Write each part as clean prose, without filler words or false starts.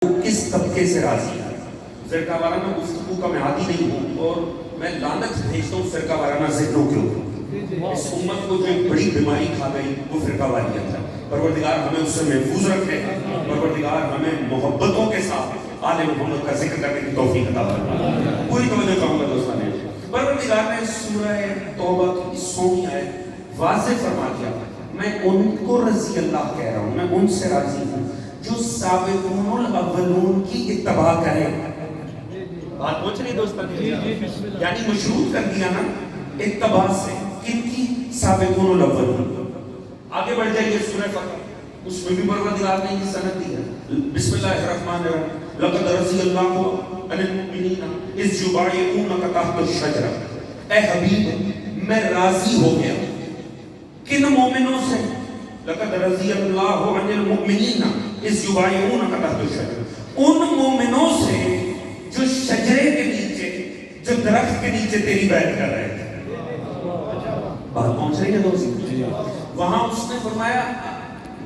کس طبقے سے راضی ہے. فرقہ وارانہ گفتگو کا میں عادی نہیں ہوں اور میں لعنت بھیجتا ہوں فرقہ وارانہ ذہنوں کے اوپر. اس امت کو جو ایک بڑی بیماری کھا گئی وہ فرقہ واریت ہے. پروردگار ہمیں اس سے محفوظ رکھے. پروردگار ہمیں محبتوں کے ساتھ آل محمد کا ذکر کرنے کی توفیق عطا فرمائے. پوری توجہ چاہوں گا دوستان. پروردگار نے سورہ توبہ کی 100ویں آیت واضح فرما دیا میں ان کو رضی اللہ کہہ رہا ہوں, میں ان سے راضی ہوں جو سابقون الاولون کی اتباع کریں. بات پہنچ رہی دوستان؟ یعنی مشروط کر دیا نا اتباع سے. کن کی؟ سابقون الاولون. آگے بڑھ جائیے سورہ فتح, اس میں بھی پروردگار نے یہ سند دی ہے. بسم اللہ الرحمن الرحیم. لقد رضی اللہ عن المؤمنین اذ یبایعونک تحت الشجرہ. اے حبیب میں راضی ہو گیا کن مومنوں سے؟ لقد رضی اللہ عن المؤمنین اذ یبایعونک تحت الشجرہ. ان مومنوں سے جو شجرے کے نیچے, جو درخت کے نیچے تیری بیعت کر رہے تھے. بات پہنچ رہی ہے دوست؟ وہاں اس نے فرمایا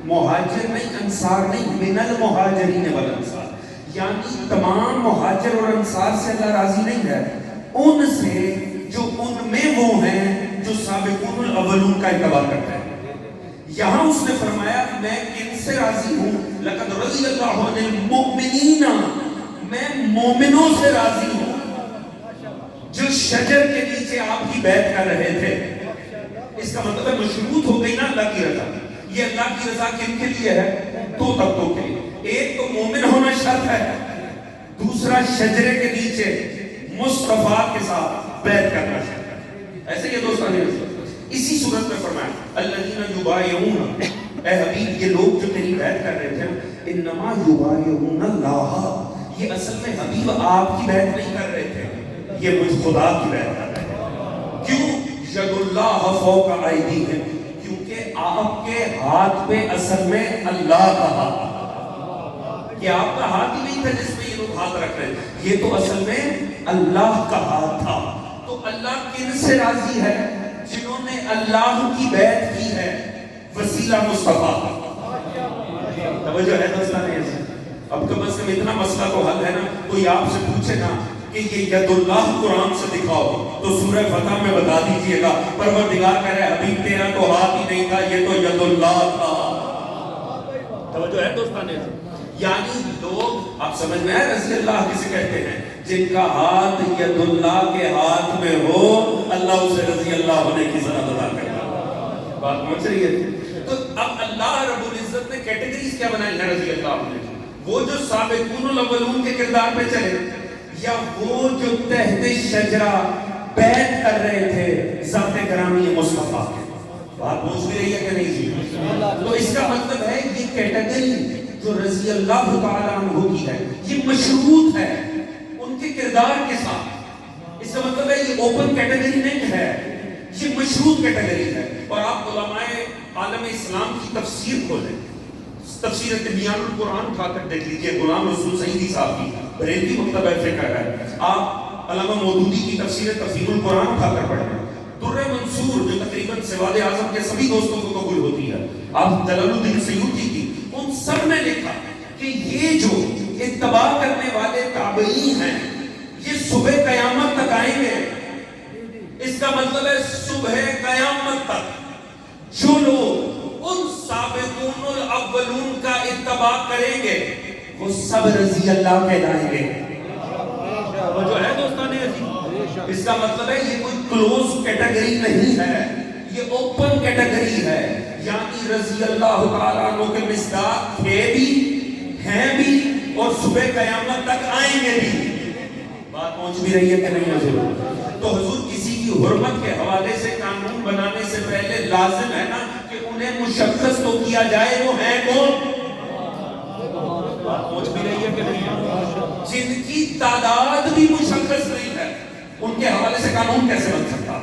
مہاجر نہیں, انصار نہیں, من المہاجرین والانصار. یعنی تمام مہاجر اور انصار سے اللہ راضی نہیں ہے, ان سے جو ان میں وہ ہیں جو سابقون الاولون کا اتباع کرتے ہیں. یہاں اس نے فرمایا میں کن سے راضی ہوں؟ لقد رضی اللہ عن المؤمنین, میں مومنوں سے راضی ہوں جو شجر کے نیچے آپ کی بیعت کر رہے تھے. اس کا مطلب ہے مشروط ہو گئی نا اللہ کی رضا. یہ اللہ کی رضا کن کے لیے ہے؟ دو طبقوں کے لیے. ایک تو مومن ہونا شرط ہے, دوسرا شجرے کے نیچے مصطفیٰ کے ساتھ بیعت کرنا شرط ہے. ایسے یہ دوستان اسی صورت میں فرمایا الذین یبایعون, اے حبیب یہ لوگ جو تیری بیعت کر رہے تھے انما یبایعون اللہ, یہ اصل میں حبیب آپ کی بیعت نہیں کر رہے تھے, یہ مجھ خدا کی بیعت کر رہے تھے. کیوں؟ ید اللہ فوق ایدیہم, کیونکہ آپ کے ہاتھ پہ اصل میں اللہ کا ہاتھ, یہ آپ کا ہاتھ ہی نہیں تھا جس میں یہ لوگ ہاتھ رکھ رہے تھے, یہ تو اصل میں اللہ کا ہاتھ تھا. تو اللہ کن سے راضی ہے؟ جنہوں نے اللہ کی بیعت کی ہے وسیلہ مصطفیٰ. توجہ ہے دوستان؟ اب کم از کم اتنا مسئلہ تو حل ہے نا. کوئی آپ سے پوچھے نا کہ یہ ید اللہ قرآن سے دکھاؤ تو سورہ فتح میں بتا دیجئے گا پروردگار کہہ رہے حبیب تیرا تو ہاتھ ہی نہیں تھا, یہ تو ید اللہ تھا. توجہ ہے دوستان؟ یعنی لوگ آپ سمجھ میں آئے رضی اللہ کسے کہتے ہیں؟ جن کا ہاتھ ید اللہ کے ہاتھ میں ہو اللہ اسے رضی اللہ ہونے کی سند ادا کرتا. بات پہنچ رہی ہے؟ تو اب اللہ رب العزت نے کیٹیگریز کیا بنائی ہیں رضی اللہ نے؟ وہ جو سابقون الاولون کے کردار پہ چلے, یا وہ جو تحت شجرہ بیعت کر رہے تھے ذات گرامی مصطفیٰ کے. بات پہنچ بھی رہی ہے کہ نہیں جی؟ تو اس کا مطلب ہے یہ کیٹیگری جو رضی اللہ تعالیٰ عنہ کی ہے یہ مشروط ہے ان کے کردار کے ساتھ. اس کا مطلب ہے یہ اوپن کیٹیگری نہیں ہے, یہ مشروط کیٹیگری ہے. اور آپ علماء عالم اسلام کی تفسیر کھولیں, تفسیر تبیان القرآن اٹھا کر دیکھ لیجئے, غلام رسول سعیدی صاحب کی بریلوی مکتبہ فکر ہے. آپ علامہ مودودی کی تفسیر تفسیر القرآن اٹھا کر پڑھیں, در منصور جو تقریباً سواد اعظم کے سبھی دوستوں کو قبول ہوتی ہے, آپ جلال الدین سیوطی کی, ان سب نے لکھا کہ یہ جو اتباع کرنے والے تابعین ہیں یہ صبح قیامت تک آئیں گے. اس کا مطلب ہے صبح قیامت تک جو لوگ ان سابقون الاولون کا اتباع کریں گے وہ سب رضی اللہ کہلائیں گے. وہ جو ہے دوستان عزیز, اس کا مطلب ہے یہ کوئی کلوز کیٹیگری نہیں ہے, یہ اوپن کیٹیگری ہے. یعنی رضی اللہ تعالیٰ عنہ کے مصداق تھے بھی, ہیں بھی, اور صبح قیامت تک آئیں گے بھی. بات پہنچ بھی رہی ہے کہ نہیں حضور؟ تو حضور کسی کی حرمت کے حوالے سے قانون بنانے سے پہلے لازم ہے نا کہ انہیں مشخص تو کیا جائے وہ ہیں کون. بات پہنچ بھی رہی ہے کہ نہیں؟ جن کی تعداد بھی مشخص نہیں ہے ان کے حوالے سے قانون کیسے بن سکتا؟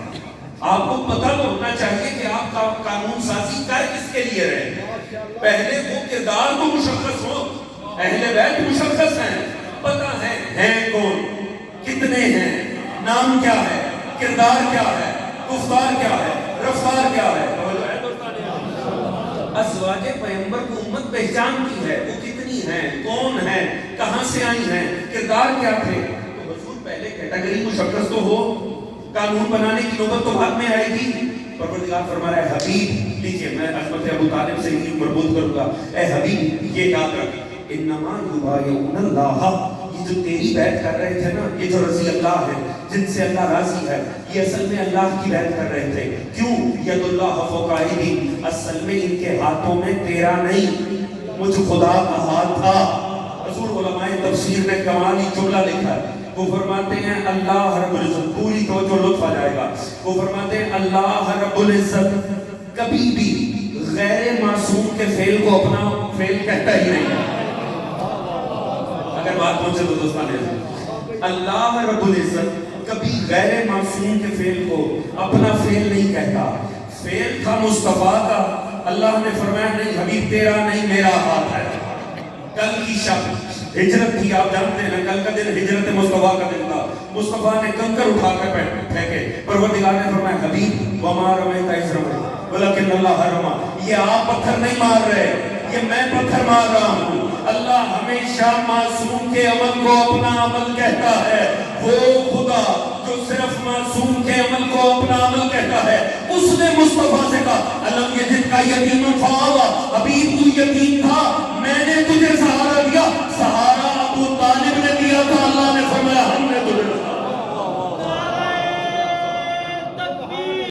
آپ کو پتہ تو ہونا چاہیے کہ آپ کا قانون سازی کر کس کے لیے رہے. پہلے وہ کردار تو مشخص ہو, اہل بیت مشخص ہیں, پتہ ہے ہیں کون, کتنے ہیں, نام کیا ہے, کردار کیا ہے, گفتار کیا ہے, رفتار کیا ہے. ازواج پیغمبر کو امت پہچان کی ہے, وہ کتنی ہیں, کون ہیں, کہاں سے آئی ہیں, کردار کیا تھے. تو حضور پہلے کیٹیگری مشخص تو ہو, قانون بنانے کی نوبت تو بعد میں آئے گی. پروردگار فرما رہا ہے حبیب, لیجیے میں عظمت ابو طالب سے ہی مربوط کروں گا, اے حبیب یہ یاد رکھ, انما یبایعون اللہ, یہ جو تیری بیعت کر رہے تھے نا, یہ جو رضی اللہ ہے, جن سے اللہ راضی ہے, یہ اصل میں اللہ کی بیعت کر رہے تھے. کیوں؟ ید اللہ فوق ایدیہم, اصل میں ان کے ہاتھوں میں تیرا نہیں, مجھ خدا کا ہاتھ تھا. حضور علماء تفسیر نے کمالی جملہ لکھا ہے, وہ فرماتے ہیں اللہ رب العزت, پوری توجہ لطف آ جائے گا, وہ فرماتے ہیں اللہ رب العزت کبھی بھی غیر معصوم کے فعل کو اپنا فعل کہتا ہی نہیں ہے. اگر بات پہنچے تو دوستان ہے, اللہ رب العزت کبھی غیر معصوم کے فعل کو اپنا فعل نہیں کہتا. فعل تھا مصطفیٰ کا, اللہ نے فرمایا نہیں حبیب تیرا نہیں میرا ہاتھ ہے. کل کی شب ہجرت تھی, آپ جانتے ہیں کل کا دن ہجرت مصطفیٰ کا دن تھا. مصطفیٰ نے کنکر اٹھا کر پھینکے, پروردگار نے فرمایا حبیب وما رمیت اذ رمیت ولکن اللہ رمی, یہ آپ پتھر نہیں مار رہے, یہ میں پتھر مار رہا ہوں. اللہ ہمیشہ معصوم کے عمل کو اپنا عمل کہتا ہے. وہ خدا جو صرف معصوم کے عمل کو اپنا عمل کہتا ہے, اس نے مصطفیٰ سے کہا الم یجدک یتیما فآویٰ, حبیب تو یتیم